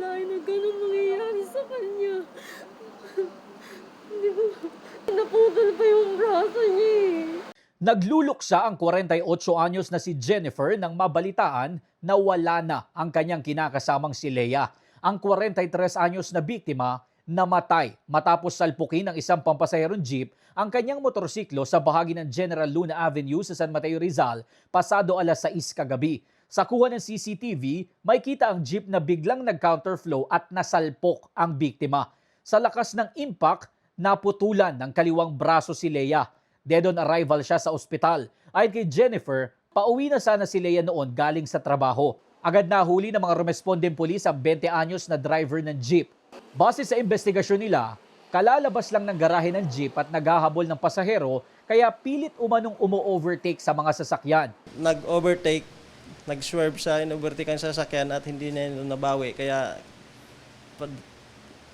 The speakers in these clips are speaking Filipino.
akalain na ganun mangyayari sa kanya. Hindi ko, naputol pa yung braso niya eh. Nagluluksa ang 48 anyos na si Jennifer nang mabalitaan na wala na ang kanyang kinakasamang si Leah. Ang 43 anyos na biktima namatay matapos salpukin ng isang pampasaherong jeep ang kanyang motorsiklo sa bahagi ng General Luna Avenue sa San Mateo, Rizal pasado alas 6 kagabi. Sa kuha ng CCTV, may kita ang jeep na biglang nag-counterflow at nasalpok ang biktima. Sa lakas ng impact, naputulan ng kaliwang braso si Leah. Dead on arrival siya sa ospital. Ayon kay Jennifer, pauwi na sana si Leah noon galing sa trabaho. Agad nahuli ng mga rumespondeng pulis ang 20 anyos na driver ng jeep. Base sa investigasyon nila, kalalabas lang ng garahe ng jeep at naghahabol ng pasahero kaya pilit umanong umu-overtake sa mga sasakyan. Nag-overtake, nag-swerve siya, in-overtake ang sasakyan at hindi na yun nabawi. Kaya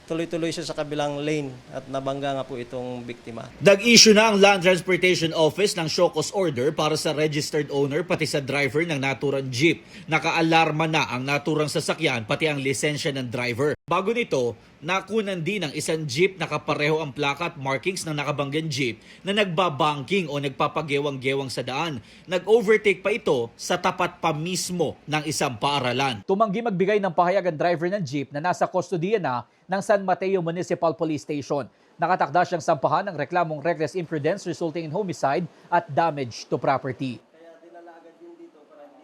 tuloy-tuloy siya sa kabilang lane at nabangga nga po itong biktima. Nag-issue na ang Land Transportation Office ng show cause order para sa registered owner pati sa driver ng naturang jeep. Nakaalarma na ang naturang sasakyan pati ang lisensya ng driver. Bago nito, nakunan din ng isang jeep na kapareho ang plaka at markings ng nakabanggang jeep na nagbabanking o nagpapagewang-gewang sa daan. Nag-overtake pa ito sa tapat pa mismo ng isang paaralan. Tumanggi magbigay ng pahayag ang driver ng jeep na nasa kustodiya na ng San Mateo Municipal Police Station. Nakatakda siyang sampahan ng reklamong reckless imprudence resulting in homicide at damage to property.